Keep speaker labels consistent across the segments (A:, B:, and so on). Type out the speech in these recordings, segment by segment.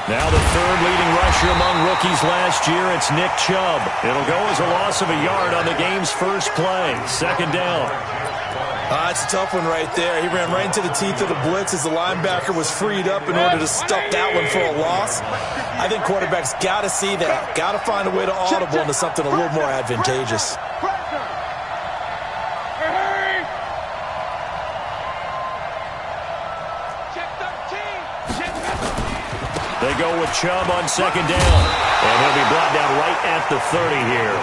A: Now the third leading rusher among rookies last year, it's Nick Chubb. It'll go as a loss of a yard on the game's first play. Second down.
B: It's a tough one right there. He ran right into the teeth of the blitz as the linebacker was freed up in order to stuff that one for a loss. I think quarterbacks got to see that. Got to find a way to audible into something a little more advantageous.
A: They go with Chubb on second down. And he'll be brought down right at the 30 here.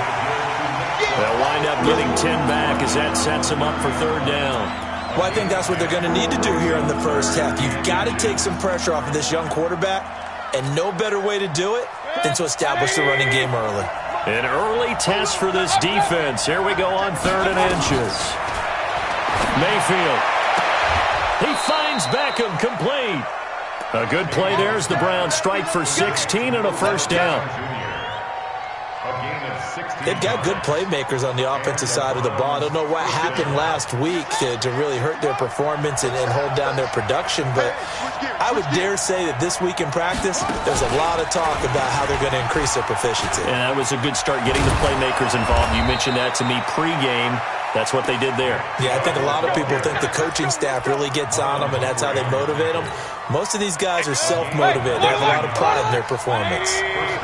A: They'll wind up getting 10 back as that sets them up for third down.
B: Well, I think that's what they're going to need to do here in the first half. You've got to take some pressure off of this young quarterback, and no better way to do it than to establish the running game early.
A: An early test for this defense. Here we go on 3rd and inches. Mayfield. He finds Beckham, complete. A good play there as the Browns strike for 16 and a first down.
B: They've got good playmakers on the offensive side of the ball. I don't know what happened last week to really hurt their performance and hold down their production, but I would dare say that this week in practice, there's a lot of talk about how they're going to increase their proficiency.
A: And that was a good start getting the playmakers involved. You mentioned that to me pregame. That's what they did there.
B: Yeah, I think a lot of people think the coaching staff really gets on them, and that's how they motivate them. Most of these guys are self-motivated. They have a lot of pride in their performance.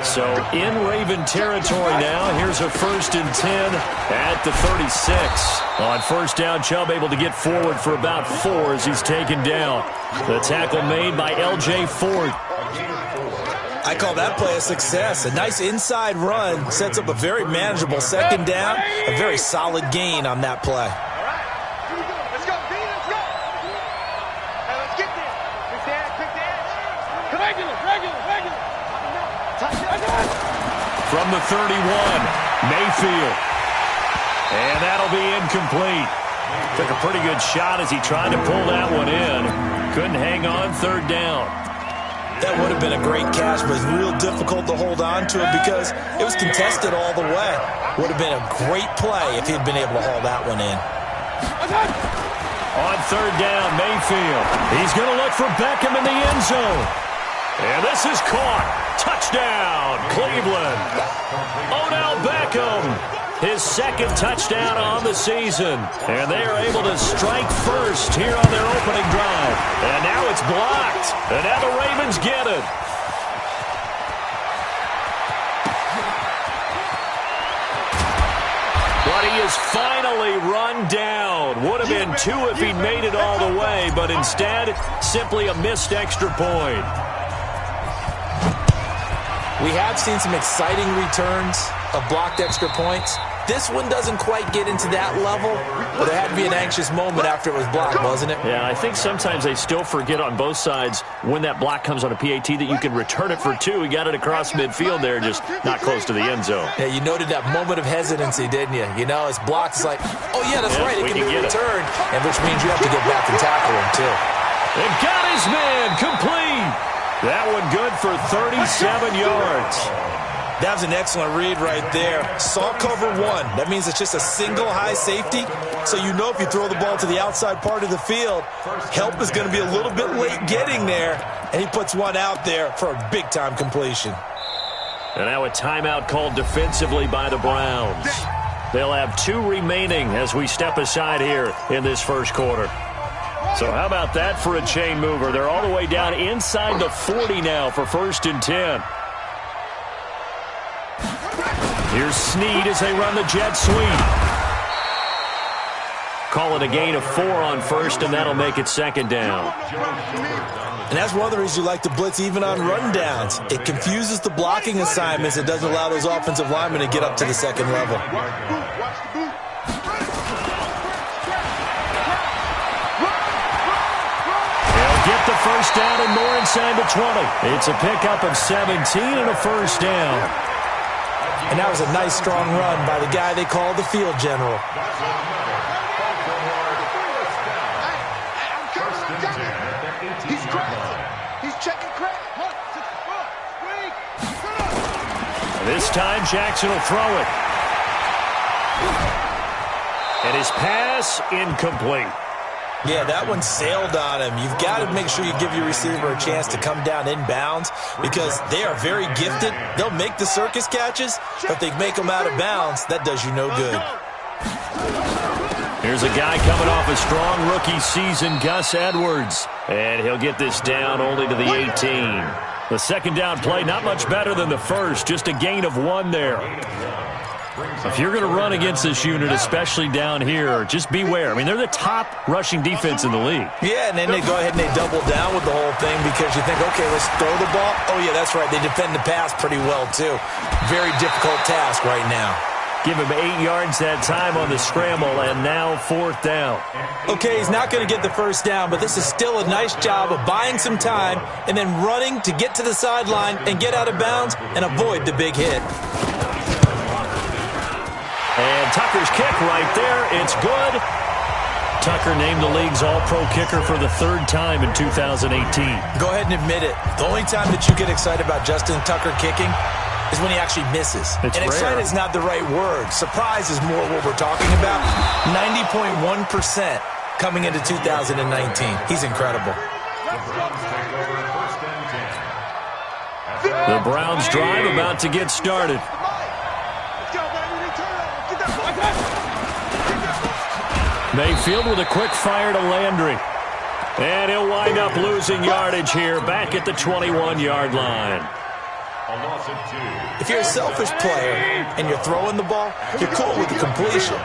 A: So in Raven territory now, here's a 1st and 10 at the 36. On first down, Chubb able to get forward for about 4 as he's taken down. The tackle made by L.J. Ford.
B: I call that play a success. A nice inside run sets up a very manageable second down, a very solid gain on that play.
C: Let's go, B, let's go. Hey, let's get there. Quick dash. Regular.
A: From the 31, Mayfield. And that'll be incomplete. Took a pretty good shot as he tried to pull that one in. Couldn't hang on, 3rd down.
B: That would have been a great catch, but it's real difficult to hold on to it because it was contested all the way. Would have been a great play if he'd been able to haul that one in.
A: On 3rd down, Mayfield. He's going to look for Beckham in the end zone. And this is caught. Touchdown, Cleveland. Odell Beckham. His 2nd touchdown on the season. And they are able to strike first here on their opening drive. And now it's blocked. And now the Ravens get it. But he is finally run down. Would have been 2 if he'd made it all the way, but instead, simply a missed extra point.
B: We have seen some exciting returns of blocked extra points. This one doesn't quite get into that level, but there had to be an anxious moment after it was blocked, wasn't it?
A: Yeah, I think sometimes they still forget on both sides when that block comes on a PAT that you can return it for 2. He got it across midfield there, just not close to the end zone.
B: Yeah, you noted that moment of hesitancy, didn't you? You know, it's blocked. It's like, oh, yeah, that's right. It can be returned, and which means you have to get back and tackle him, too.
A: And got his man complete. That one good for 37 yards.
B: That was an excellent read right there. Saw cover 1. That means it's just a single high safety. So you know if you throw the ball to the outside part of the field, help is going to be a little bit late getting there. And he puts one out there for a big-time completion.
A: And now a timeout called defensively by the Browns. They'll have 2 remaining as we step aside here in this first quarter. So how about that for a chain mover? They're all the way down inside the 40 now for 1st and 10. Here's Snead as they run the jet sweep. Call it a gain of 4 on 1st, and that'll make it 2nd down.
B: And that's one of the reasons you like to blitz even on rundowns. It confuses the blocking assignments. It doesn't allow those offensive linemen to get up to the 2nd level.
A: They'll get the first down and more inside the 20. It's a pickup of 17 and a first down.
B: And that was a nice, strong run by the guy they call the field general.
C: He's cracked. He's checking crack.
A: This time, Jackson will throw it. And his pass incomplete.
B: Yeah, that one sailed on him. You've got to make sure you give your receiver a chance to come down inbounds because they are very gifted. They'll make the circus catches, but if they make them out of bounds, that does you no good.
A: Here's a guy coming off a strong rookie season, Gus Edwards. And he'll get this down only to the 18. The second down play, not much better than the first, just a gain of 1 there. If you're going to run against this unit, especially down here, just beware. I mean, they're the top rushing defense in the league.
B: Yeah, and then they go ahead and they double down with the whole thing because you think, okay, let's throw the ball. Oh, yeah, that's right. They defend the pass pretty well, too. Very difficult task right now.
A: Give him 8 yards that time on the scramble, and now 4th down.
B: Okay, he's not going to get the first down, but this is still a nice job of buying some time and then running to get to the sideline and get out of bounds and avoid the big hit.
A: And Tucker's kick right there. It's good. Tucker named the league's all-pro kicker for the 3rd time in 2018.
B: Go ahead and admit it. The only time that you get excited about Justin Tucker kicking is when he actually misses.
A: It's
B: and
A: rare.
B: Excited is not the right word. Surprise is more what we're talking about. 90.1% coming into 2019. He's incredible.
A: The Browns drive about to get started. Mayfield with a quick fire to Landry. And he'll wind up losing yardage here back at the 21-yard line.
B: If you're a selfish player and you're throwing the ball, you're cool with the completion.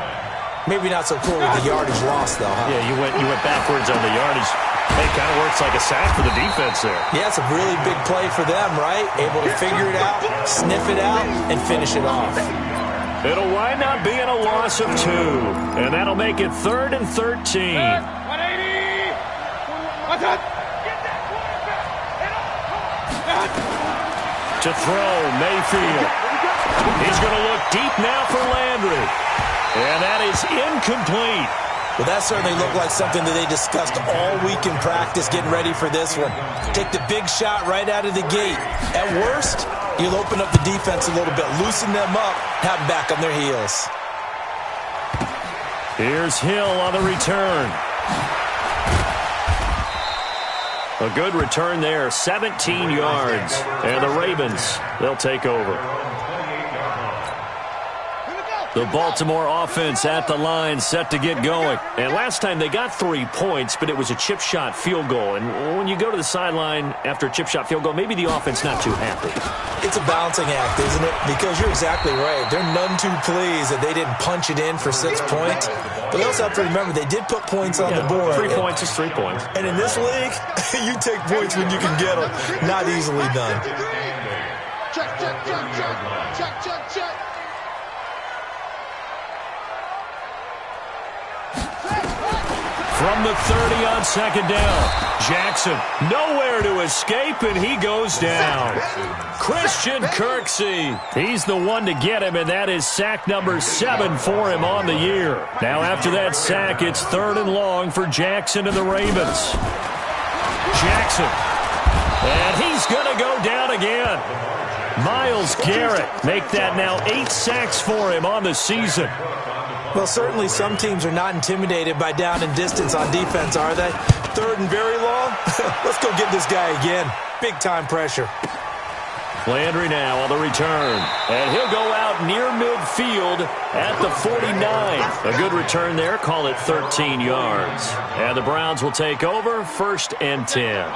B: Maybe not so cool with the yardage loss, though, huh?
A: Yeah, you went backwards on the yardage. Hey, it kind of works like a sack for the defense there.
B: Yeah, it's a really big play for them, right? Able to figure it out, sniff it out, and finish it off.
A: It'll wind up being a loss of 2, and that'll make it 3rd and 13.
C: 180! What's that?
A: To throw, Mayfield. He's going to look deep now for Landry. And that is incomplete.
B: Well, that certainly looked like something that they discussed all week in practice getting ready for this one. Take the big shot right out of the gate. At worst, you'll open up the defense a little bit, loosen them up, have them back on their heels.
A: Here's Hill on the return. A good return there, 17 yards. And the Ravens, they'll take over. The Baltimore offense at the line, set to get going. And last time they got 3 points, but it was a chip shot field goal. And when you go to the sideline after a chip shot field goal, maybe the offense not too happy.
B: It's a balancing act, isn't it? Because you're exactly right. They're none too pleased that they didn't punch it in for 6 points. But they also have to remember they did put points on the board.
A: 3 points is 3 points.
B: And in this league, you take points when you can get them. Not easily done.
C: Check, check, check, check. Check, check, check.
A: From the 30 on 2nd down. Jackson nowhere to escape, and he goes down. Christian Kirksey. He's the one to get him, and that is sack number 7 for him on the year. Now after that sack, it's 3rd and long for Jackson and the Ravens. Jackson. And he's going to go down again. Myles Garrett make that now 8 sacks for him on the season.
B: Well, certainly some teams are not intimidated by down and distance on defense, are they? 3rd and very long? Let's go get this guy again. Big-time pressure.
A: Landry now on the return. And he'll go out near midfield at the 49. A good return there. Call it 13 yards. And the Browns will take over 1st and 10.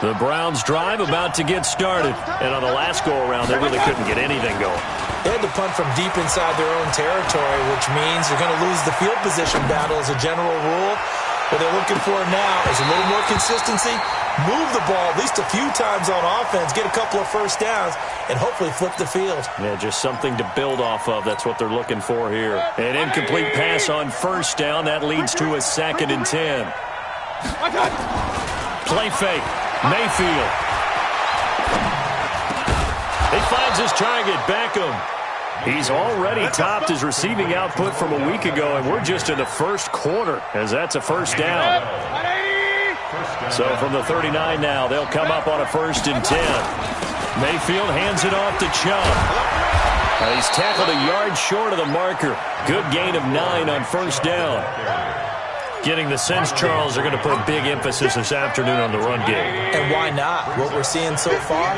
A: The Browns drive about to get started. And on the last go-around, they really couldn't get anything going.
B: They had to punt from deep inside their own territory, which means you're going to lose the field position battle as a general rule. What they're looking for now is a little more consistency, move the ball at least a few times on offense, get a couple of first downs, and hopefully flip the field.
A: Yeah, just something to build off of. That's what they're looking for here. An incomplete pass on 1st down. That leads to a 2nd and 10. Play fake. Mayfield. He finds his target, Beckham. He's already topped his receiving output from a week ago, and we're just in the 1st quarter, as that's a 1st down. So from the 39 now, they'll come up on a 1st and 10. Mayfield hands it off to Chubb. He's tackled a yard short of the marker. Good gain of 9 on 1st down. Getting the sense, Charles, they're going to put big emphasis this afternoon on the run game.
B: And why not? What we're seeing so far,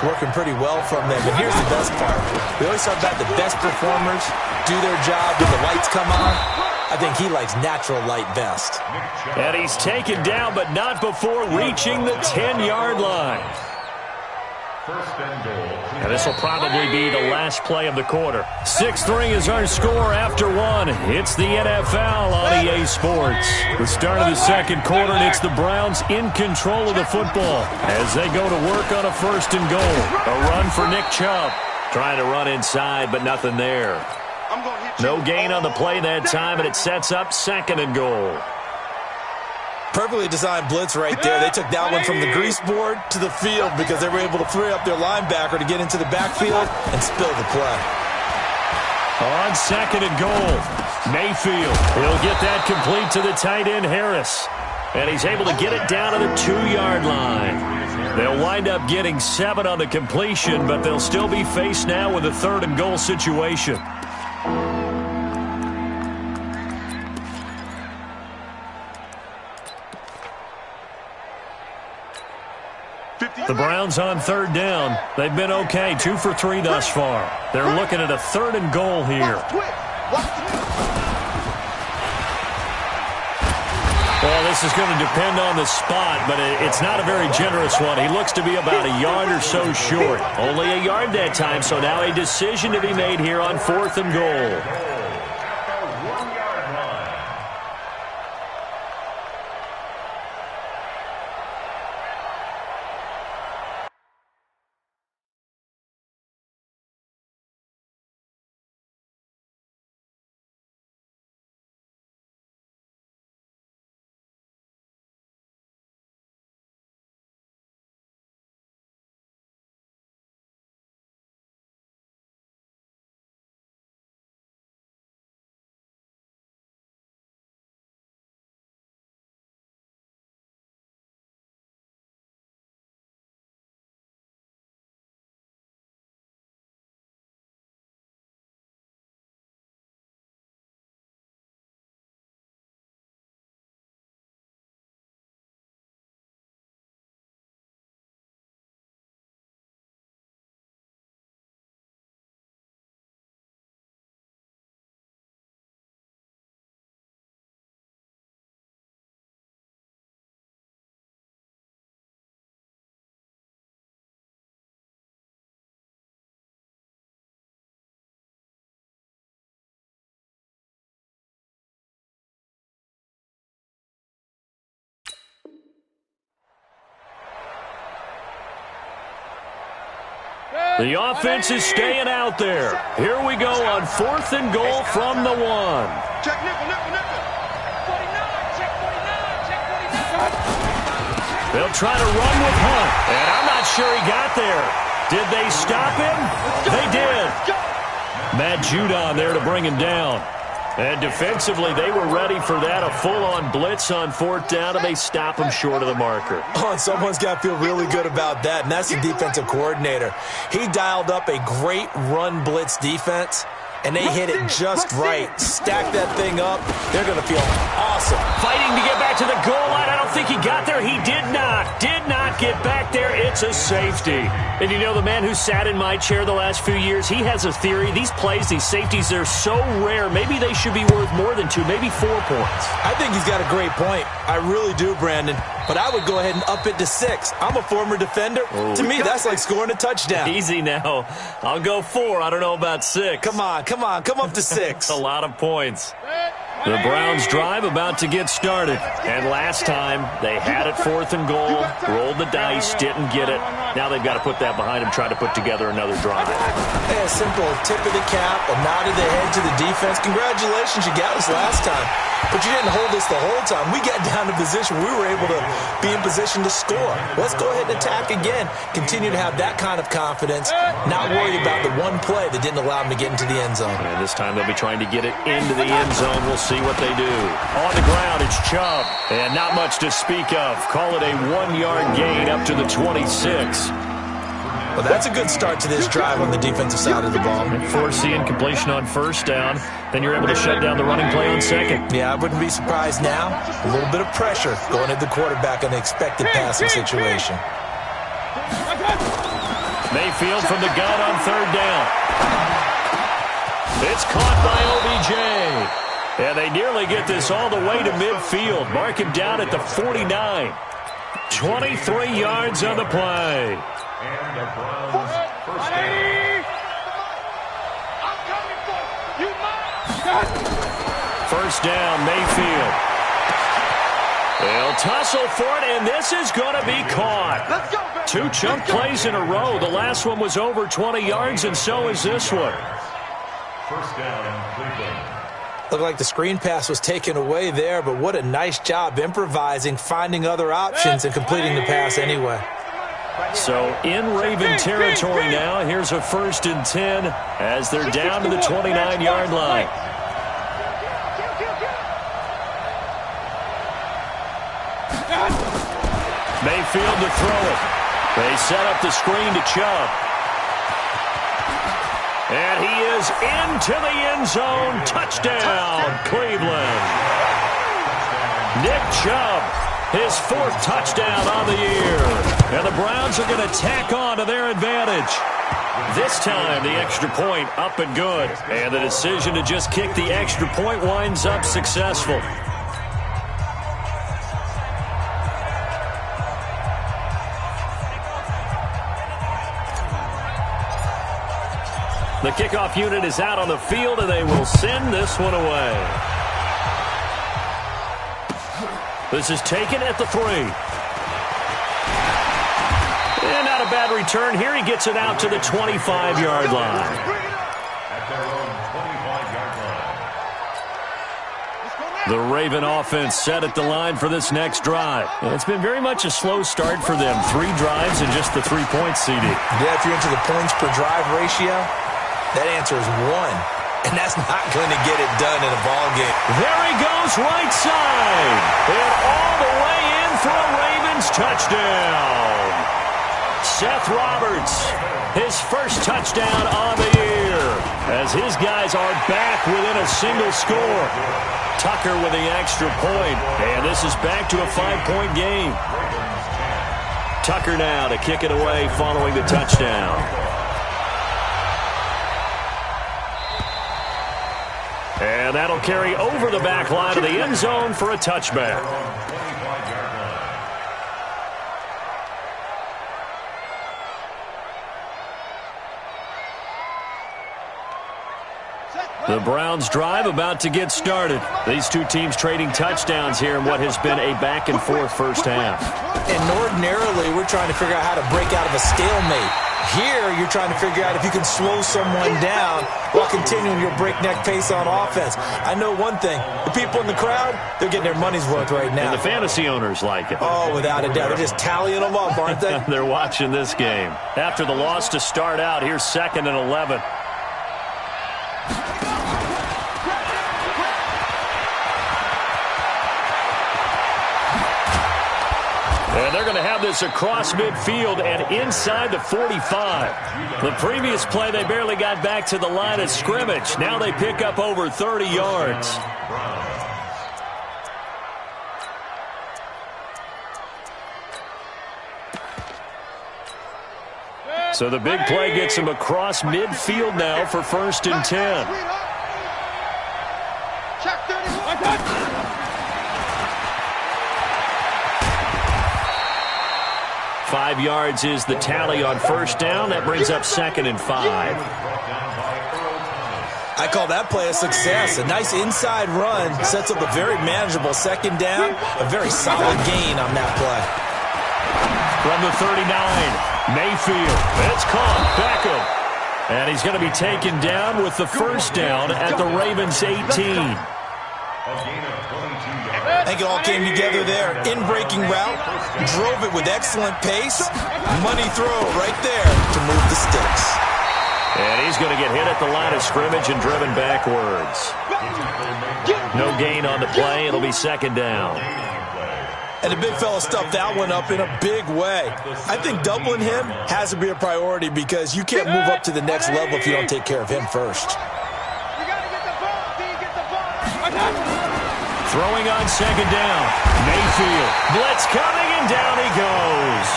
B: working pretty well from them. And here's the best part. We always talk about the best performers do their job when the lights come on. I think he likes natural light best.
A: And he's taken down, but not before reaching the 10-yard line. And this will probably be the last play of the quarter. 6-3 is our score after one. It's the NFL on EA Sports. The start of the second quarter, and it's the Browns in control of the football as they go to work on a 1st and goal. A run for Nick Chubb. Trying to run inside, but nothing there. No gain on the play that time, and it sets up 2nd and goal.
B: Perfectly designed blitz right there. They took that one from the grease board to the field because they were able to free up their linebacker to get into the backfield and spill the play.
A: On 2nd and goal, Mayfield. He'll get that complete to the tight end, Harris. And he's able to get it down to the 2-yard line. They'll wind up getting 7 on the completion, but they'll still be faced now with a 3rd and goal situation. The Browns on 3rd down. They've been okay, 2 for 3 thus far. They're looking at a 3rd and goal here. Well, this is going to depend on the spot, but it's not a very generous one. He looks to be about a yard or so short. Only a yard that time, so now a decision to be made here on 4th and goal. The offense is staying out there. Here we go on 4th and goal from the 1.
C: Check nickel, nickel, nickel. 49, check 49, check 49.
A: They'll try to run with Hunt, and I'm not sure he got there. Did they stop him? They did. Matt Judon there to bring him down. And defensively, they were ready for that, a full-on blitz on 4th down, and they stop him short of the marker.
B: Oh, and someone's got to feel really good about that, and that's the defensive coordinator. He dialed up a great run blitz defense, and they hit it just right. Stack that thing up. They're going to feel awesome.
A: Fighting to get back to the goal line. I don't think he got there. He did not get back there. It's a safety. And you know, the man who sat in my chair the last few years, he has a theory. These plays, these safeties, they're so rare. Maybe they should be worth more than 2, maybe 4 points.
B: I think he's got a great point. I really do, Brandon. But I would go ahead and up it to 6. I'm a former defender.
A: Oh.
B: To me, that's like scoring a touchdown.
A: Easy now. I'll go 4. I don't know about 6.
B: Come on. Come up to 6.
A: A lot of points. The Browns drive about to get started. And last time, they had it 4th and goal, rolled the dice, didn't get it. Now they've got to put that behind them, try to put together another drive.
B: Hey, a simple tip of the cap, a nod of the head to the defense. Congratulations, you got us last time. But you didn't hold us the whole time. We got down to position. We were able to be in position to score. Let's go ahead and attack again. Continue to have that kind of confidence, not worry about the one play that didn't allow them to get into the end zone.
A: And this time they'll be trying to get it into the end zone. We'll see what they do. On the ground, it's Chubb. And not much to speak of. Call it a 1-yard gain up to the 26.
B: Well, that's a good start to this drive on the defensive side of the ball.
A: Forcing completion on first down. Then you're able to shut down the running play on second.
B: Yeah, I wouldn't be surprised now. A little bit of pressure going at the quarterback in the expected passing situation.
A: Mayfield from the gun on third down. It's caught by OBJ. And they nearly get this all the way to midfield. Mark him down at the 49. 23 yards on the play.
C: And the Browns first down. I'm coming for you.
A: First down, Mayfield. They'll tussle for it, and this is going to be caught.
C: Let's go, baby.
A: 2 chunk plays in a row. The last one was over 20 yards, and so is this one.
C: First down, Cleveland.
B: Looked like the screen pass was taken away there, but what a nice job improvising, finding other options, and completing the pass anyway.
A: So in Raven territory now. Here's a 1st and 10 as they're down to the 29-yard line. Mayfield to throw it. They set up the screen to Chubb. And he is into the end zone. Touchdown, Cleveland. Nick Chubb, his 4th touchdown on the year. And the Browns are going to tack on to their advantage. This time, the extra point up and good. And the decision to just kick the extra point winds up successful. The kickoff unit is out on the field, and they will send this one away. This is taken at the 3. And not a bad return here. He gets it out to the 25-yard line.
C: At their own 25-yard line.
A: The Raven offense set at the line for this next drive. And it's been very much a slow start for them. 3 drives and just the 3 points, CD.
B: Yeah, if you're into the points per drive ratio, that answer is 1. And that's not going to get it done in a ball game.
A: There he goes, right side. And all the way in for a Ravens touchdown. Seth Roberts, his first touchdown on the year, as his guys are back within a single score. Tucker with the extra point, and this is back to a 5-point game. Tucker now to kick it away following the touchdown. And that'll carry over the back line of the end zone for a touchback. The Browns drive about to get started. These 2 teams trading touchdowns here in what has been a back-and-forth first half.
B: And ordinarily, we're trying to figure out how to break out of a stalemate. Here, you're trying to figure out if you can slow someone down while continuing your breakneck pace on offense. I know one thing. The people in the crowd, they're getting their money's worth right now.
A: And the fantasy owners like it.
B: Oh, without a doubt. They're just tallying them up, aren't they?
A: They're watching this game. After the loss to start out, here's 2nd and 11. And they're going to have this across midfield and inside the 45. The previous play, they barely got back to the line of scrimmage. Now they pick up over 30 yards. So the big play gets them across midfield now for 1st and 10.
C: Check 31.
A: 5 yards is the tally on first down. That brings up 2nd and 5.
B: I call that play a success. A nice inside run sets up a very manageable 2nd down. A very solid gain on that play.
A: From the 39, Mayfield. It's caught. Beckham. And he's going to be taken down with the first down at the Ravens' 18.
B: I think it all came together there. In-breaking route, drove it with excellent pace. Money throw right there to move the sticks.
A: And he's going to get hit at the line of scrimmage and driven backwards. No gain on the play. It'll be 2nd down.
B: And the big fella stuffed that one up in a big way. I think doubling him has to be a priority because you can't move up to the next level if you don't take care of him first.
A: Throwing on second down. Mayfield. Blitz coming, and down he goes.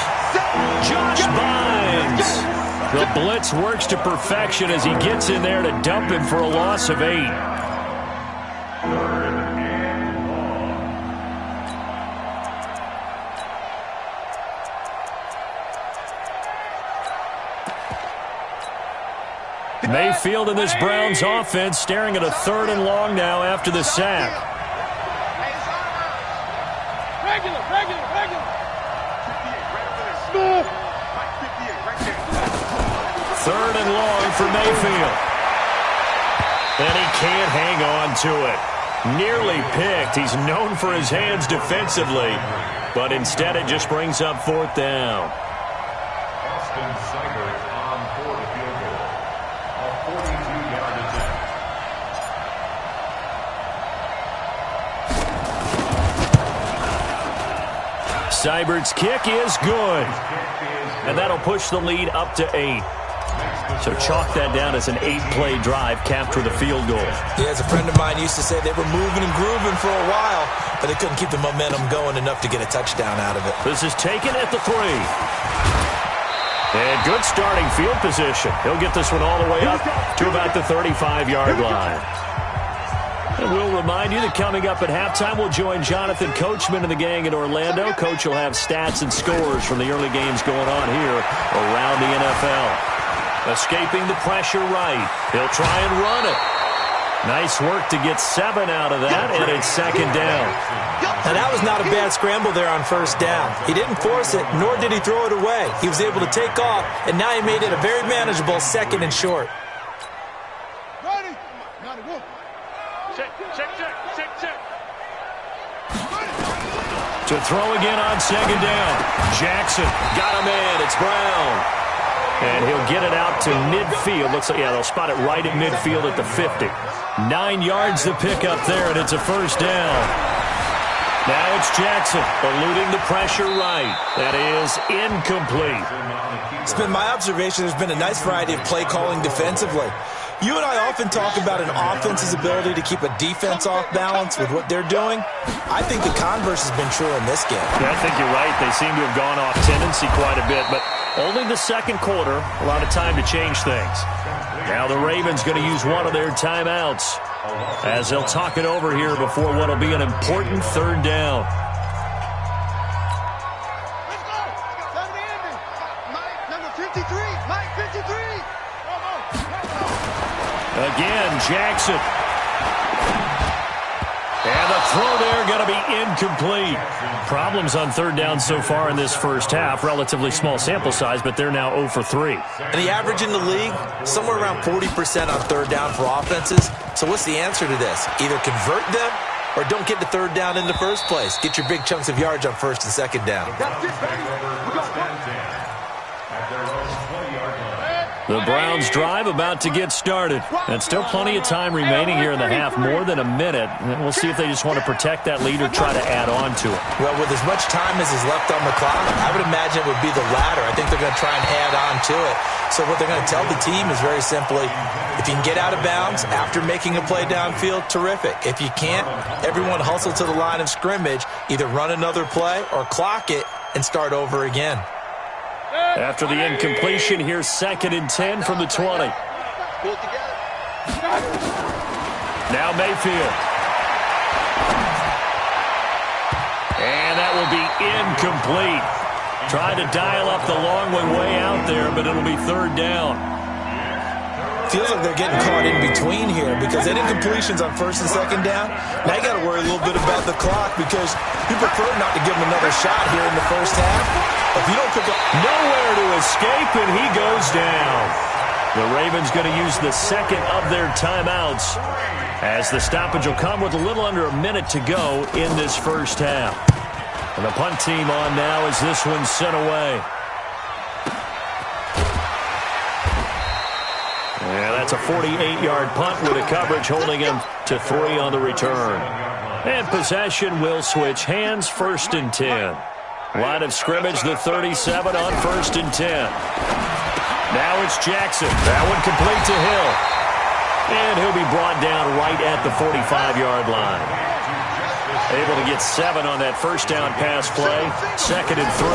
A: Josh Bynes. The blitz works to perfection as he gets in there to dump him for a loss of 8. Mayfield and this Browns offense staring at a 3rd and long now after the sack.
C: Regular.
A: 3rd and long for Mayfield. And he can't hang on to it. Nearly picked. He's known for his hands defensively, but instead it just brings up 4th down. Seibert's kick is good. And that'll push the lead up to 8. So chalk that down as an 8-play drive, capture the field goal.
B: Yeah, as a friend of mine used to say, they were moving and grooving for a while, but they couldn't keep the momentum going enough to get a touchdown out of it.
A: This is taken at the 3. And good starting field position. He'll get this one all the way up to about the 35-yard line. And we'll remind you that coming up at halftime, we'll join Jonathan Coachman and the gang in Orlando. Coach will have stats and scores from the early games going on here around the NFL. Escaping the pressure right. He'll try and run it. Nice work to get 7 out of that, and it's 2nd down.
B: Now, that was not a bad scramble there on 1st down. He didn't force it, nor did he throw it away. He was able to take off, and now he made it a very manageable 2nd and short.
A: To throw again on 2nd down. Jackson got him in. It's Brown. And he'll get it out to midfield. Looks like, yeah, they'll spot it right at midfield at the 50. 9 yards to pick up there, and it's a 1st down. Now it's Jackson eluding the pressure right. That is incomplete.
B: It's been my observation there's been a nice variety of play calling defensively. You and I often talk about an offense's ability to keep a defense off balance with what they're doing. I think the converse has been true in this game.
A: Yeah, I think you're right. They seem to have gone off tendency quite a bit, but only the 2nd quarter, a lot of time to change things. Now the Ravens going to use one of their timeouts as they'll talk it over here before what will be an important 3rd down.
C: Let's go. Mike, number 53. Mike, 53.
A: Again, Jackson. And the throw there going to be incomplete. Problems on 3rd down so far in this 1st half. Relatively small sample size, but they're now 0 for 3.
B: And the average in the league, somewhere around 40% on 3rd down for offenses. So what's the answer to this? Either convert them or don't get the 3rd down in the first place. Get your big chunks of yards on 1st and 2nd down.
A: The Browns drive about to get started. And still plenty of time remaining here in the half, more than a minute. And we'll see if they just want to protect that lead or try to add on to it.
B: Well, with as much time as is left on the clock, I would imagine it would be the latter. I think they're going to try and add on to it. So what they're going to tell the team is very simply, if you can get out of bounds after making a play downfield, terrific. If you can't, everyone hustle to the line of scrimmage, either run another play or clock it and start over again.
A: After the incompletion, here's 2nd and 10 from the 20. Now Mayfield. And that will be incomplete. Tried to dial up the long one way out there, but it'll be 3rd down.
B: Feels like they're getting caught in between here because that incompletion's on 1st and 2nd down. Now you got to worry a little bit about the clock because you prefer not to give them another shot here in the 1st half. If you don't pick up,
A: nowhere to escape, and he goes down. The Ravens going to use the 2nd of their timeouts as the stoppage will come with a little under a minute to go in this 1st half. And the punt team on now as this one's sent away. Yeah, that's a 48-yard punt with a coverage holding him to 3 on the return. And possession will switch hands, 1st and 10. Line of scrimmage, the 37 on 1st and 10. Now it's Jackson. That one complete to Hill. And he'll be brought down right at the 45-yard line. Able to get 7 on that first down pass play. 2nd and 3.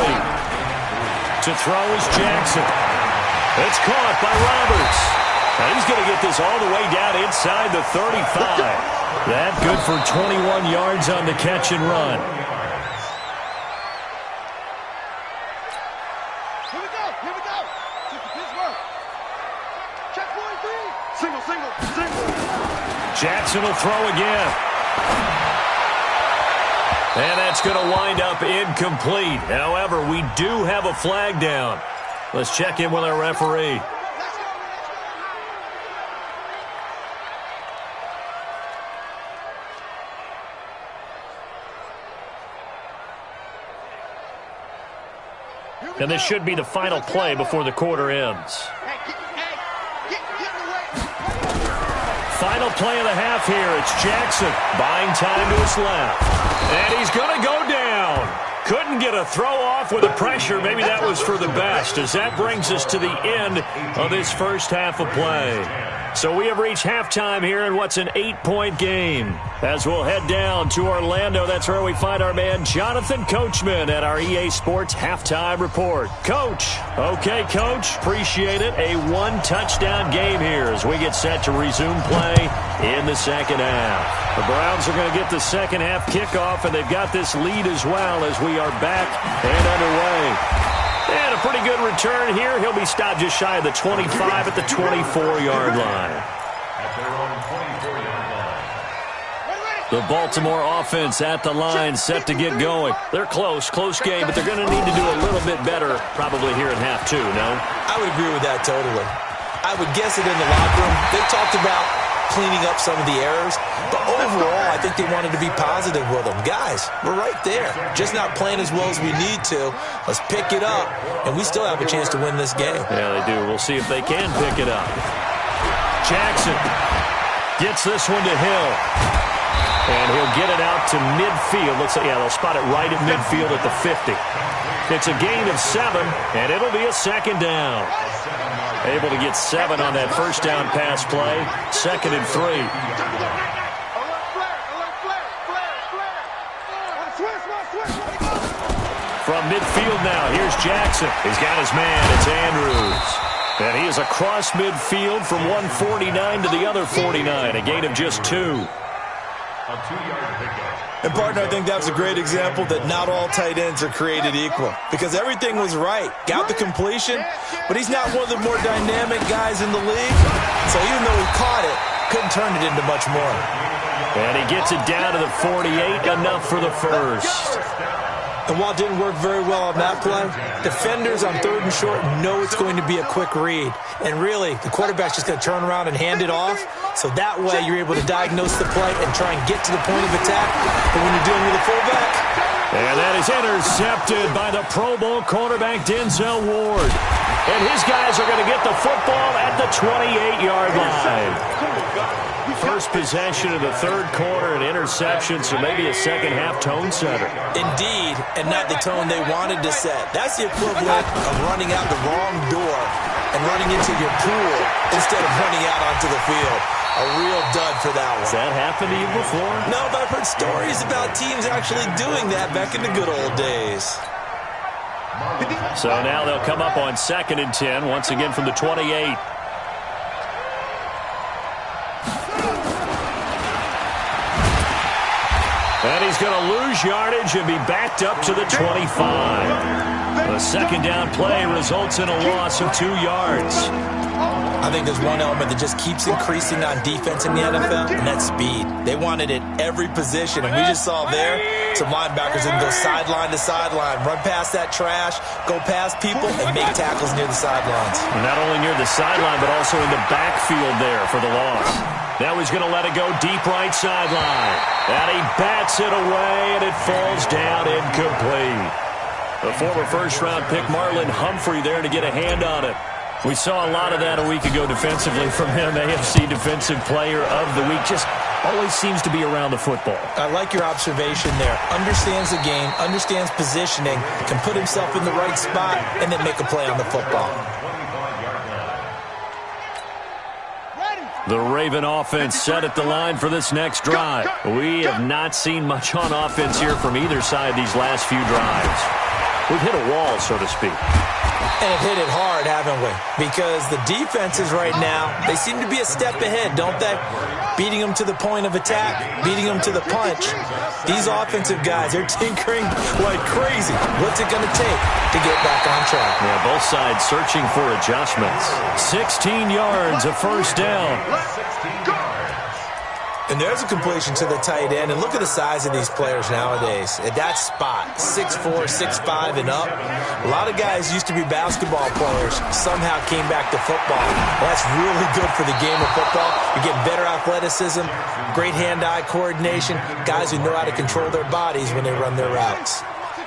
A: To throw is Jackson. It's caught by Roberts. Now he's going to get this all the way down inside the 35. That good for 21 yards on the catch and run.
C: Here we go. Check 43. Single.
A: Jackson will throw again. And that's going to wind up incomplete. However, we do have a flag down. Let's check in with our referee. And this should be the final play before the quarter ends. Final play of the half here. It's Jackson buying time to his left. And he's going to go down. Couldn't get a throw off with the pressure. Maybe that was for the best, as that brings us to the end of this first half of play. So we have reached halftime here in what's an 8-point game. As we'll head down to Orlando, that's where we find our man Jonathan Coachman at our EA Sports Halftime Report. Coach. Okay, Coach. Appreciate it. A 1-touchdown game here as we get set to resume play in the second half. The Browns are going to get the second half kickoff, and they've got this lead as well as we are back and underway. And a pretty good return here. He'll be stopped just shy of the 25 at the 24-yard line. The Baltimore offense at the line, set to get going. They're close game, but they're going to need to do a little bit better probably here in half 2, no?
B: I would agree with that totally. I would guess it in the locker room. They talked about cleaning up some of the errors, but overall, I think they wanted to be positive with them. Guys, we're right there. Just not playing as well as we need to. Let's pick it up, and we still have a chance to win this game.
A: Yeah, they do. We'll see if they can pick it up. Jackson gets this one to Hill. And he'll get it out to midfield. Looks like, yeah, they'll spot it right at midfield at the 50. It's a gain of 7, and it'll be a second down. Able to get 7 on that first down pass play. 2nd and 3. From midfield now, here's Jackson. He's got his man. It's Andrews. And he is across midfield from 149 to the other 49. A gain of just 2.
B: And, partner, I think that was a great example that not all tight ends are created equal, because everything was right. Got the completion, but he's not one of the more dynamic guys in the league. So even though he caught it, couldn't turn it into much more.
A: And he gets it down to the 48, enough for the first.
B: And while it didn't work very well on that play, defenders on 3rd and short know it's going to be a quick read. And really, the quarterback's just going to turn around and hand it off. So that way you're able to diagnose the play and try and get to the point of attack. But when you're dealing with a fullback...
A: And that is intercepted by the Pro Bowl quarterback Denzel Ward. And his guys are going to get the football at the 28-yard line. First possession of the 3rd quarter, an interception, so maybe a second-half tone setter.
B: Indeed, and not the tone they wanted to set. That's the equivalent of running out the wrong door and running into your pool instead of running out onto the field. A real dud for that one.
A: Has that happened to you before?
B: No, but I've heard stories about teams actually doing that back in the good old days.
A: So now they'll come up on 2nd and 10, once again from the 28. And he's going to lose yardage and be backed up to the 25. The second down play results in a loss of 2 yards.
B: I think there's one element that just keeps increasing on defense in the NFL, and that's speed. They want it at every position, and we just saw there some linebackers that can go sideline to sideline, run past that trash, go past people, and make tackles near the sidelines.
A: And not only near the sideline, but also in the backfield there for the loss. Now he's going to let it go deep right sideline. And he bats it away, and it falls down incomplete. The former first-round pick Marlon Humphrey there to get a hand on it. We saw a lot of that a week ago defensively from him, AFC Defensive Player of the Week. Just always seems to be around the football.
B: I like your observation there. Understands the game, understands positioning, can put himself in the right spot, and then make a play on the football.
A: The Raven offense set at the line for this next drive. We have not seen much on offense here from either side these last few drives. We've hit a wall, so to speak.
B: And have hit it hard, haven't we? Because the defenses right now, they seem to be a step ahead, don't they? Beating them to the point of attack, beating them to the punch. These offensive guys, they're tinkering like crazy. What's it going to take to get back on track?
A: Yeah, both sides searching for adjustments. 16 yards, a first down.
B: And there's a completion to the tight end. And look at the size of these players nowadays. At that spot, 6'4", 6'5", and up. A lot of guys used to be basketball players, somehow came back to football. Well, that's really good for the game of football. You get better athleticism, great hand-eye coordination, guys who know how to control their bodies when they run their routes.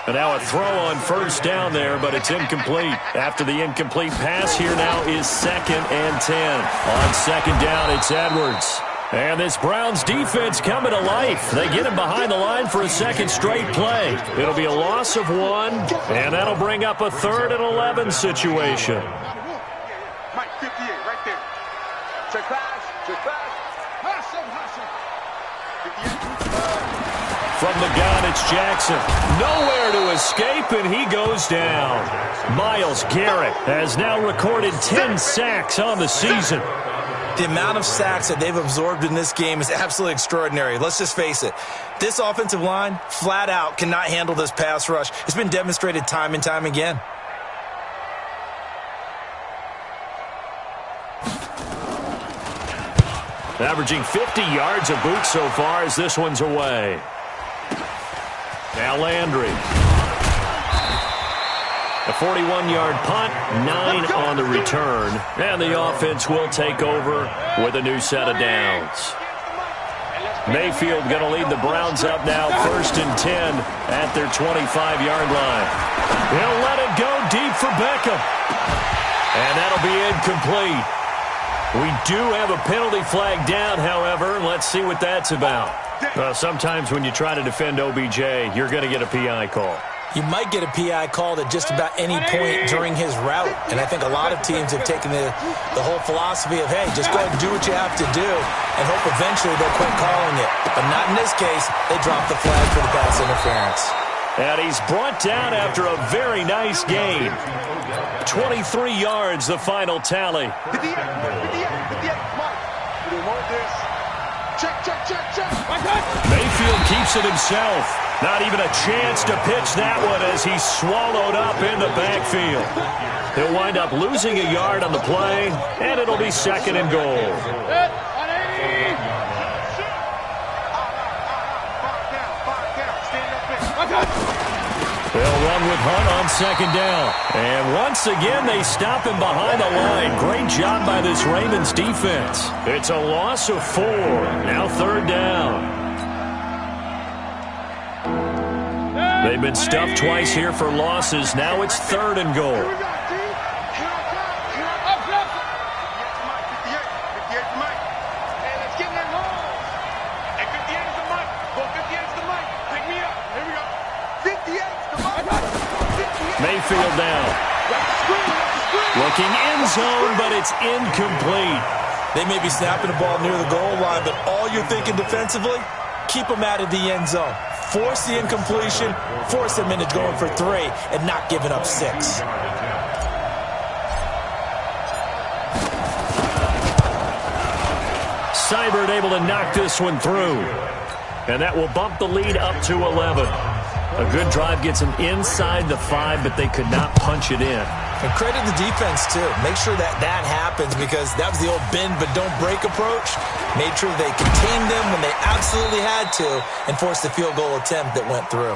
A: And now a throw on first down there, but it's incomplete. After the incomplete pass, here now is 2nd and 10. On second down, it's Edwards. And this Browns defense coming to life. They get him behind the line for a second straight play. It'll be a loss of 1, and that'll bring up a 3rd and 11 situation.
C: Mike, 58, right there. Check pass, check pass.
A: From the gun, it's Jackson. Nowhere to escape, and he goes down. Myles Garrett has now recorded 10 sacks on the season.
B: The amount of sacks that they've absorbed in this game is absolutely extraordinary. Let's just face it. This offensive line, flat out, cannot handle this pass rush. It's been demonstrated time and time again.
A: Averaging 50 yards a boot so far as this one's away. Now Landry. A 41-yard punt, 9 on the return, and the offense will take over with a new set of downs. Mayfield going to lead the Browns up now, 1st and 10 at their 25-yard line. He'll let it go deep for Beckham, and that'll be incomplete. We do have a penalty flag down, however. Let's see what that's about. Sometimes when you try to defend OBJ, you're going to get a PI call.
B: You might get a PI called at just about any point during his route. And I think a lot of teams have taken the whole philosophy of, hey, just go ahead and do what you have to do and hope eventually they'll quit calling it. But not in this case. They dropped the flag for the pass interference.
A: And he's brought down after a very nice gain. 23 yards, the final tally. Mayfield keeps it himself. Not even a chance to pitch that one as he's swallowed up in the backfield. He'll wind up losing a yard on the play, and it'll be 2nd and goal. They'll run with Hunt on 2nd down. And once again, they stop him behind the line. Great job by this Ravens defense. It's a loss of 4. Now 3rd down. They've been stuffed twice here for losses. Now it's 3rd and goal. Mayfield down. Looking end zone, but it's incomplete.
B: They may be snapping the ball near the goal line, but all you're thinking defensively, keep them out of the end zone. Force the incompletion, force them into going for 3, and not giving up 6.
A: Seibert able to knock this one through. And that will bump the lead up to 11. A good drive gets them inside the 5, but they could not punch it in.
B: And credit the defense, too. Make sure that happens because that was the old bend but don't break approach. Made sure they contained them when they absolutely had to and forced the field goal attempt that went through.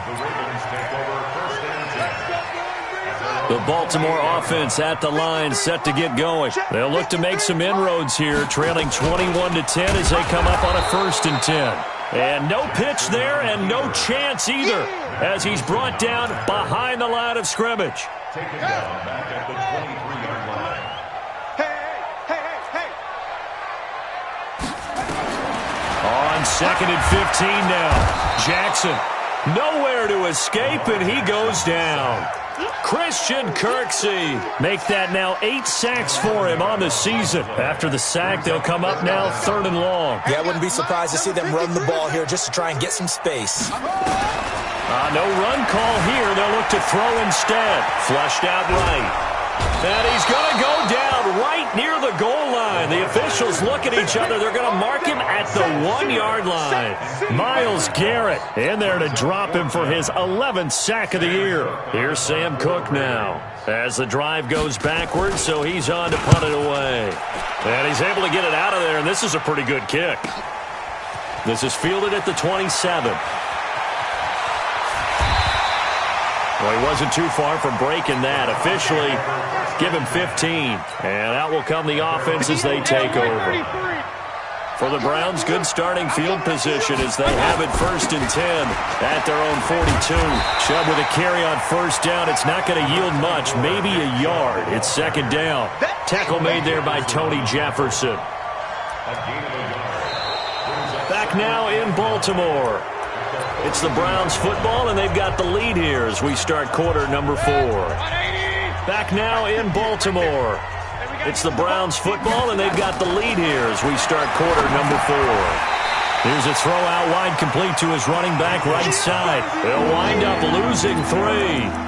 A: The Baltimore offense at the line set to get going. They'll look to make some inroads here, trailing 21-10 as they come up on a 1st and 10. And no pitch there and no chance either as he's brought down behind the line of scrimmage.
C: Take it down back at the 23-yard line. Hey.
A: On 2nd and 15 now. Jackson, nowhere to escape, and he goes down. Christian Kirksey. Make that now 8 sacks for him on the season. After the sack, they'll come up now 3rd and long.
B: Yeah, I wouldn't be surprised to see them run the ball here just to try and get some space.
A: No run call here. They'll look to throw instead. Flushed out right. And he's going to go down right near the goal line. The officials look at each other. They're going to mark him at the 1-yard line. Myles Garrett in there to drop him for his 11th sack of the year. Here's Sam Cook now as the drive goes backwards, so he's on to punt it away. And he's able to get it out of there, and this is a pretty good kick. This is fielded at the 27. Well, he wasn't too far from breaking that. Officially, give him 15. And out will come the offense as they take over. For the Browns, good starting field position as they have it 1st and 10 at their own 42. Chubb with a carry on 1st down. It's not going to yield much, maybe a yard. It's 2nd down. Tackle made there by Tony Jefferson. Back now in Baltimore. It's the Browns football, and they've got the lead here as we start quarter number 4. Back now in Baltimore. It's the Browns football, and they've got the lead here as we start quarter number 4. Here's a throw out wide, complete to his running back right side. They'll wind up losing 3,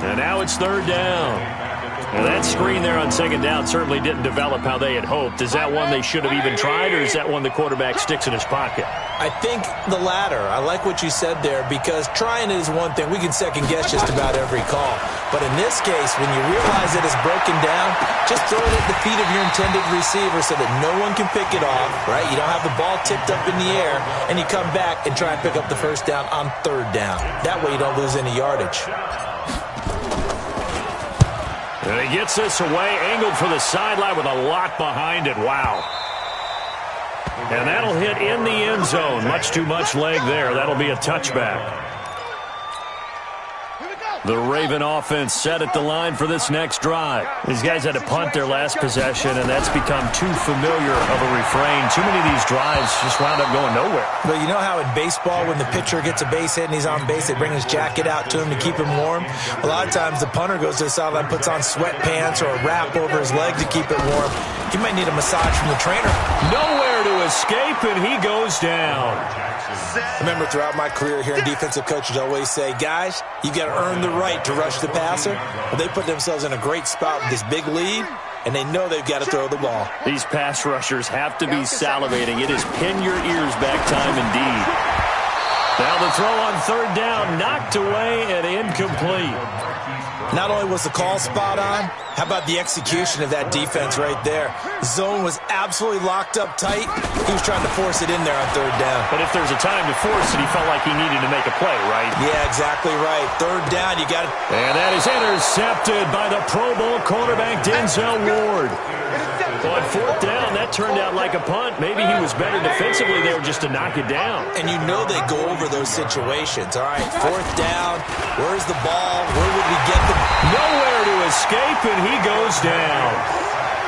A: and now it's 3rd down. Well, that screen there on 2nd down certainly didn't develop how they had hoped. Is that one they should have even tried, or is that one the quarterback sticks in his pocket?
B: I think the latter. I like what you said there, because trying it is one thing. We can second-guess just about every call. But in this case, when you realize that it's broken down, just throw it at the feet of your intended receiver so that no one can pick it off, right? You don't have the ball tipped up in the air, and you come back and try and pick up the 1st down on 3rd down. That way you don't lose any yardage.
A: And he gets this away, angled for the sideline with a lot behind it. Wow. And that'll hit in the end zone. Much too much leg there. That'll be a touchback. The Raven offense set at the line for this next drive. These guys had to punt their last possession, and that's become too familiar of a refrain. Too many of these drives just wound up going nowhere.
B: But you know how in baseball, when the pitcher gets a base hit and he's on base, they bring his jacket out to him to keep him warm? A lot of times the punter goes to the sideline, puts on sweatpants or a wrap over his leg to keep it warm. He might need a massage from the trainer.
A: Nowhere to escape, and he goes down.
B: I remember throughout my career here, defensive coaches always say, guys, you've got to earn the right to rush the passer. Well, they put themselves in a great spot with this big lead, and they know they've got to throw the ball.
A: These pass rushers have to be salivating. It is pin your ears back time indeed. Now the throw on 3rd down, knocked away and incomplete.
B: Not only was the call spot on, how about the execution of that defense right there? Zone was absolutely locked up tight. He was trying to force it in there on 3rd down.
A: But if there's a time to force it, he felt like he needed to make a play, right?
B: Yeah, exactly right. 3rd down, you got it.
A: And that is intercepted by the Pro Bowl quarterback Denzel Ward. On 4th down, that turned out like a punt. Maybe he was better defensively there just to knock it down.
B: And you know they go over those situations. All right, 4th down. Where's the ball? Where would we get the...
A: Nowhere to escape, and he goes down.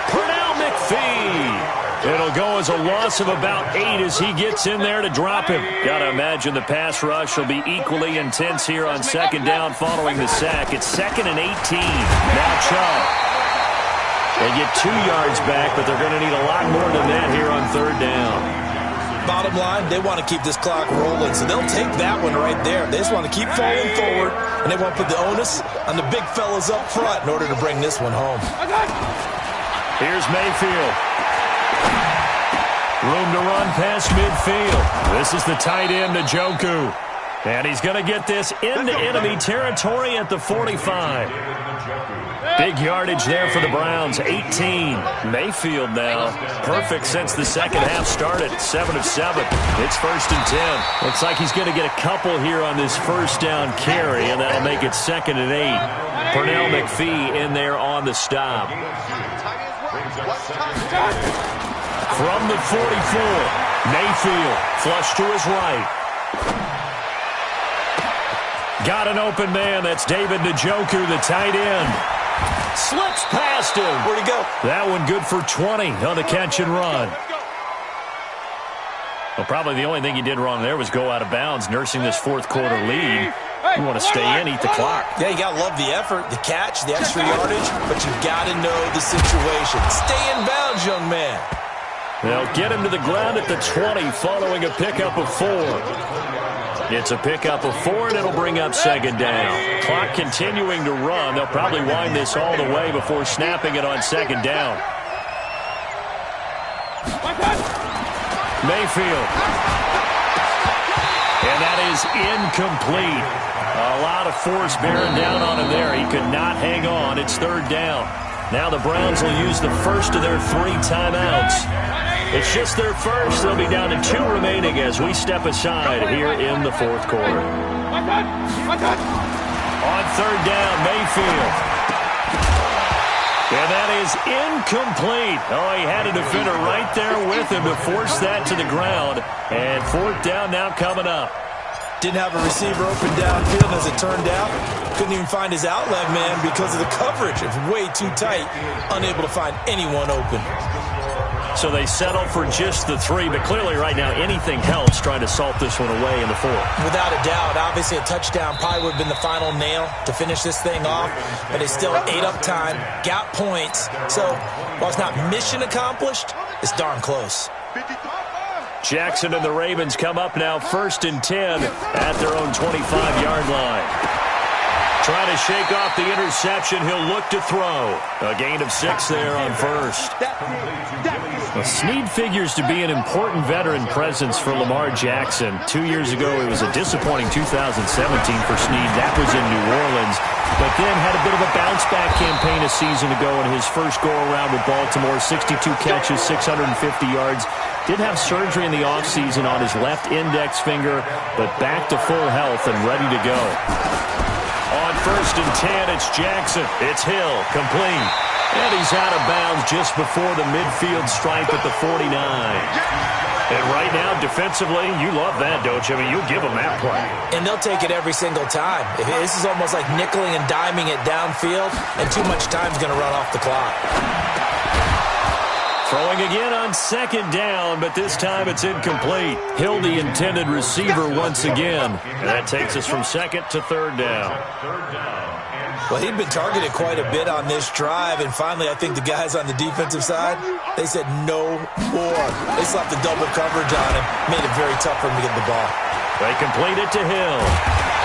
A: Pernell McPhee. It'll go as a loss of about 8 as he gets in there to drop him. Got to imagine the pass rush will be equally intense here on 2nd down following the sack. It's 2nd and 18. Now Chubb. They get 2 yards back, but they're going to need a lot more than that here on 3rd down.
B: Bottom line, they want to keep this clock rolling, so they'll take that one right there. They just want to keep falling forward, and they want to put the onus on the big fellas up front in order to bring this one home.
A: Here's Mayfield. Room to run past midfield. This is the tight end, Njoku. And he's going to get this into enemy territory at the 45. Big yardage there for the Browns, 18. Mayfield now, perfect since the 2nd half started, 7 of 7. It's 1st and 10. Looks like he's going to get a couple here on this 1st down carry, and that'll make it 2nd and 8. Pernell McPhee in there on the stop. From the 44, Mayfield, flush to his right. Got an open man. That's David Njoku, the tight end. Slips past him.
B: Where'd he go?
A: That one good for 20 on the catch and run. Well, probably the only thing he did wrong there was go out of bounds, nursing this fourth quarter lead. You want to stay in, eat the clock.
B: Yeah, you got to love the effort, the catch, the extra yardage, but you got to know the situation. Stay in bounds, young man.
A: They'll get him to the ground at the 20 following a pickup of 4. It's a pickup of 4, and it'll bring up second down. Clock continuing to run. They'll probably wind this all the way before snapping it on second down. Mayfield. And that is incomplete. A lot of force bearing down on him there. He could not hang on. It's third down. Now the Browns will use the first of their 3 timeouts. It's just their first. They'll be down to 2 remaining as we step aside here in the fourth quarter. On third down, Mayfield. And that is incomplete. Oh, he had a defender right there with him to force that to the ground. And fourth down now coming up.
B: Didn't have a receiver open downfield, as it turned out. Couldn't even find his outlet man because of the coverage. It was way too tight. Unable to find anyone open.
A: So they settle for just the 3, but clearly right now anything helps trying to salt this one away in the fourth.
B: Without a doubt. Obviously a touchdown probably would have been the final nail to finish this thing off, but they still ate up time, got points. So while it's not mission accomplished, it's darn close.
A: Jackson and the Ravens come up now 1st and 10 at their own 25-yard line. Trying to shake off the interception. He'll look to throw. A gain of 6 there on first. Well, Snead figures to be an important veteran presence for Lamar Jackson. 2 years ago, it was a disappointing 2017 for Snead. That was in New Orleans. But then had a bit of a bounce-back campaign a season ago in his first go-around with Baltimore. 62 catches, 650 yards. Did have surgery in the offseason on his left index finger, but back to full health and ready to go. On 1st and 10, it's Jackson. It's Hill, complete. And he's out of bounds just before the midfield stripe at the 49. And right now, defensively, you love that, don't you? I mean, you'll give them that play.
B: And they'll take it every single time. This is almost like nickeling and diming it downfield, and too much time's going to run off the clock.
A: Throwing again on second down, but this time it's incomplete. Hill, the intended receiver once again. And that takes us from second to third down.
B: Well, he'd been targeted quite a bit on this drive, and finally I think the guys on the defensive side, they said no more. They slapped the double coverage on him, made it very tough for him to get the ball.
A: They complete it to Hill.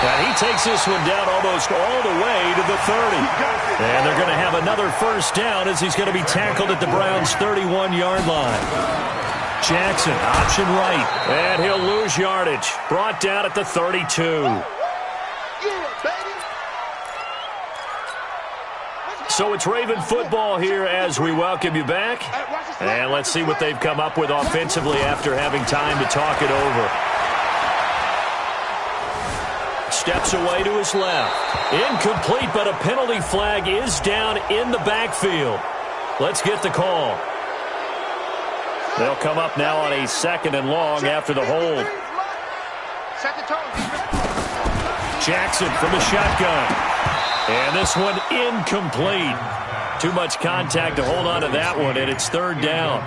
A: And he takes this one down almost all the way to the 30. And they're going to have another first down as he's going to be tackled at the Browns' 31-yard line. Jackson, option right. And he'll lose yardage. Brought down at the 32. So it's Raven football here as we welcome you back. And let's see what they've come up with offensively after having time to talk it over. Steps away to his left. Incomplete, but a penalty flag is down in the backfield. Let's get the call. They'll come up now on a 2nd and long after the hold. Jackson from the shotgun. And this one incomplete. Too much contact to hold on to that one, and it's third down.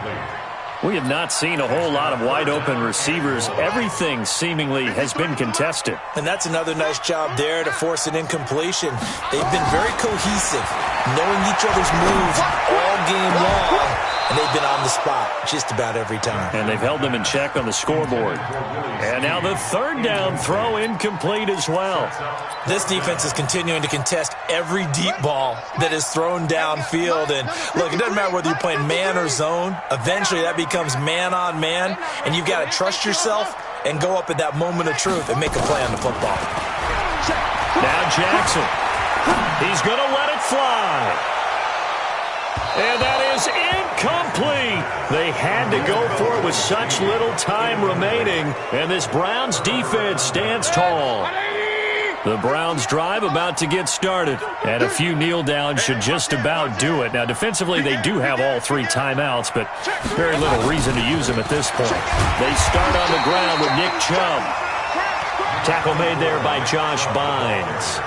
A: We have not seen a whole lot of wide-open receivers. Everything seemingly has been contested.
B: And that's another nice job there to force an incompletion. They've been very cohesive, knowing each other's moves all game long, and they've been on the spot just about every time.
A: And they've held them in check on the scoreboard. And now the third down throw incomplete as well.
B: This defense is continuing to contest every deep ball that is thrown downfield. And look, it doesn't matter whether you're playing man or zone. Eventually that becomes man on man, and you've got to trust yourself and go up at that moment of truth and make a play on the football.
A: Now Jackson. He's going to let it fly. And that is incomplete. They had to go for it with such little time remaining. And this Browns defense stands tall. The Browns drive about to get started. And a few kneel downs should just about do it. Now, defensively, they do have all 3 timeouts, but very little reason to use them at this point. They start on the ground with Nick Chubb. Tackle made there by Josh Bynes.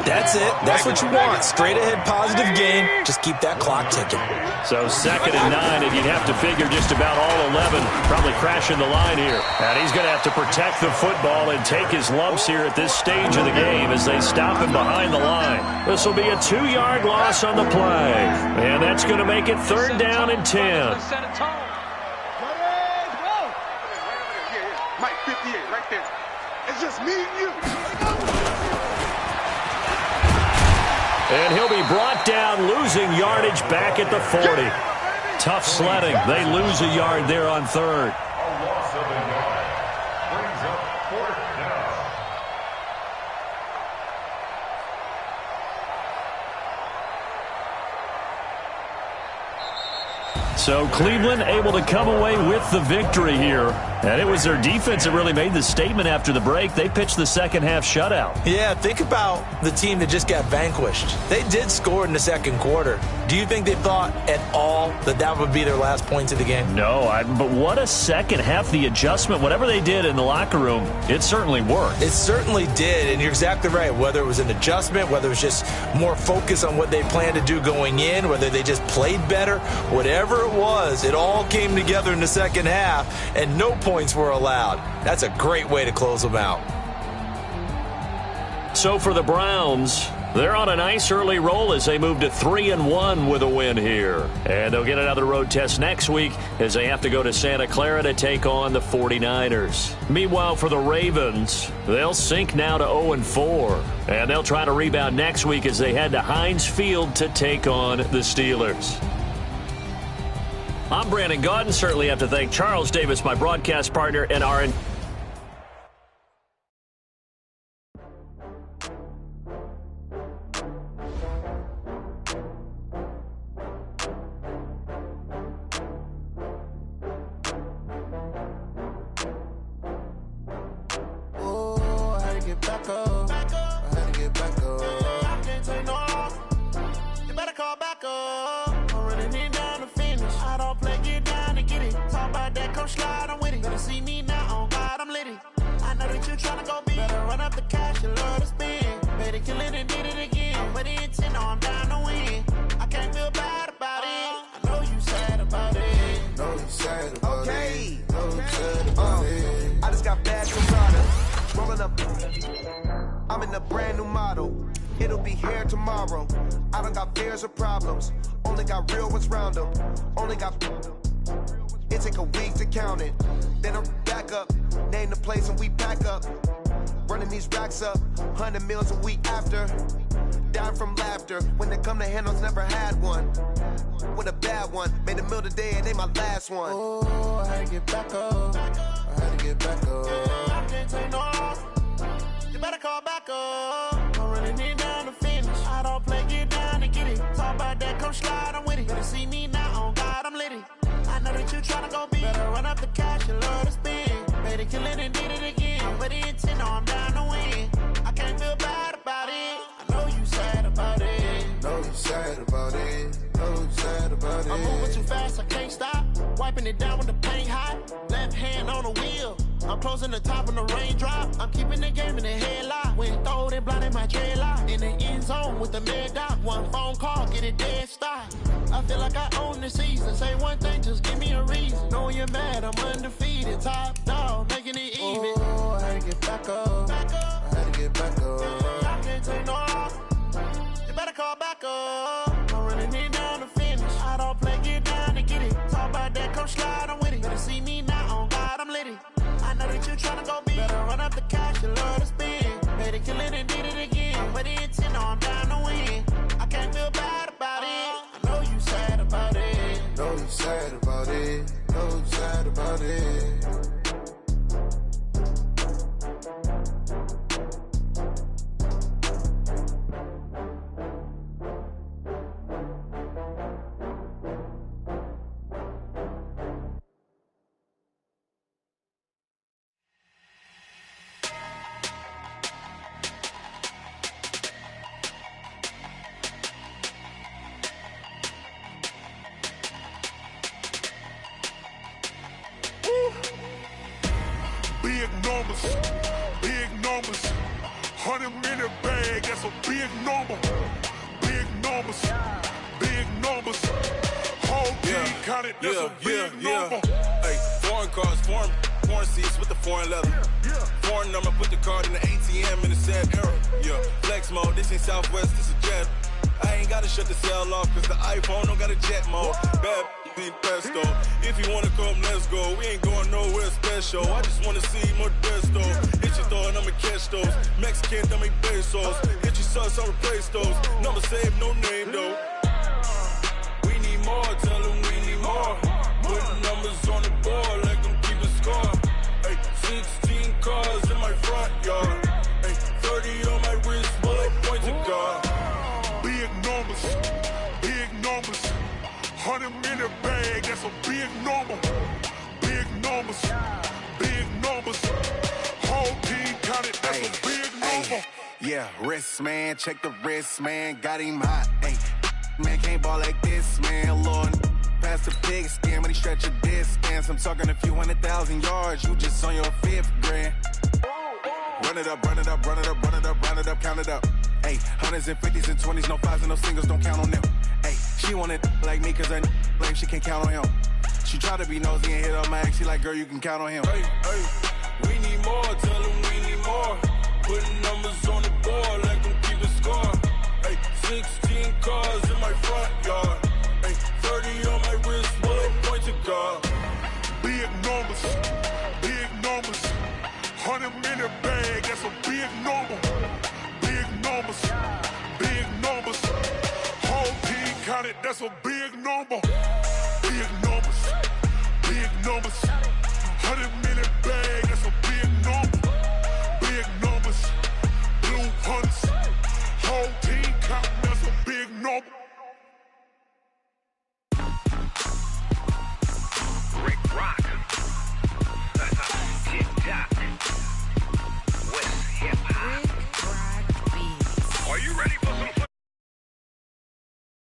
B: That's it. That's what you want. Straight ahead positive game. Just keep that clock ticking.
A: So 2nd and 9, and you'd have to figure just about all 11 probably crashing the line here. And he's going to have to protect the football and take his lumps here at this stage of the game as they stop him behind the line. This will be a 2-yard loss on the play. And that's going to make it 3rd down and 10.
C: Mike 58 right there. It's just me and you.
A: And he'll be brought down, losing yardage back at the 40. Tough sledding. They lose a yard there on 3rd.
D: A loss of a yard. Brings up 4th down.
A: So Cleveland able to come away with the victory here. And it was their defense that really made the statement after the break. They pitched the second half shutout.
B: Yeah, think about the team that just got vanquished. They did score in the second quarter. Do you think they thought at all that that would be their last points of the game?
A: No, but what a second half. The adjustment, whatever they did in the locker room, it certainly worked.
B: It certainly did, and you're exactly right. Whether it was an adjustment, whether it was just more focus on what they planned to do going in, whether they just played better, whatever it was, it all came together in the second half, and no points were allowed. That's a great way to close them out.
A: So for the Browns, they're on a nice early roll as they move to 3-1 with a win here. And they'll get another road test next week as they have to go to Santa Clara to take on the 49ers. Meanwhile, for the Ravens, they'll sink now to 0-4. And they'll try to rebound next week as they head to Heinz Field to take on the Steelers. I'm Brandon Gaudin. Certainly have to thank Charles Davis, my broadcast partner, and our
E: I'm in a brand new model. It'll be here tomorrow. I don't got fears or problems. Only got real ones round them. Only got. It take a week to count it. Then I'm back up. Name the place and we pack up. Running these racks up. 100 meals a week after. Dying from laughter. When it come to handles, never had one. With a bad one. Made a meal today and they my last one. Oh, I had to get back up. I had to get back up. I can't take no off. You better call back up. I'm running it down to finish. I don't play, get down and get it. Talk about that, come slide, I'm with it. Better see me now, on God, I'm litty. I know that you tryna go big. Better run up the cash, you love to spend. Better kill it and did it again. But the intent, no, I'm down to win. I can't feel bad about it. I know you sad about it. Know you sad about it. Know you sad about it. I'm moving too fast, I can't stop. Wiping it down with the paint hot. Left hand on the wheel. I'm closing the top of the raindrop. I'm keeping the game in the headlock. When throwed and blinded my dreadlock. In the end zone with the mid dot. One phone call, get it dead stop. I feel like I own the season. Say one thing, just give me a reason. Knowing you're mad, I'm undefeated. Top dog, making it even. Oh, I had to get back up. I had to get back up. I can't take no off. You better call back up. I'm running it down to finish. I don't play, get down and get it. Talk about that, come slide, I'm with it. Better see me now, on God, I'm litty. I know that you tryna go big. Better run up the cash, you love to spend. Better kill it and did it again. But the intent, no, I'm down to win. I can't feel bad about it. I know you sad about it. Know you sad about it. Know you sad about it.
F: big number. Big numbers. Big numbers. Whole team counted, that's a big number.
G: Hey, foreign cars, foreign seats with the foreign leather. Foreign number, put the card in the ATM in the sad era. Yeah, flex mode, this ain't Southwest, this is jet. I ain't gotta shut the cell off, cause the iPhone don't got a jet mode. Bad need pesto. If you wanna come, let's go. We ain't going nowhere special. I just wanna see more desto. Hit your throw and I'ma catch those. Mexican, don't make pesos. Hit your sus, I'll replace those. Number saved, no name though. We need more, tell them we need more. Putting numbers on the board like I'm keeping score. Ay, 16 cars in my front yard. Ay, 30 on my wrist, bullet points of God.
F: Big numbers, big numbers. 100 in the bag, that's a big number. Big numbers, big numbers. Whole team counted, that's a big number.
H: Yeah, wrist man, check the wrist man, got him hot. Ay, man can't ball like this, man. Lord, past the pig skin when he stretch a distance. I'm talking a few 100,000 yards, you just on your 5th grand. Run it up, run it up, run it up, run it up, run it up, count it up. Ay, hundreds and 50s and 20s, no 5s and no singles, don't count on them. Ay, she want it like me cause her lame, she can't count on him. She try to be nosy and hit on my ex, she like, girl, you can count on him.
G: Hey, hey, we need more, tell them we need more. Putting numbers on the board like I'm keeping score. Hey, 16 cars in my front yard. Hey, 30 on my wrist, bullet points of God.
F: Big numbers, big numbers. 100 in the bag, that's a big number. Big numbers, big numbers. Whole team counted, that's a big number. Big numbers, big numbers.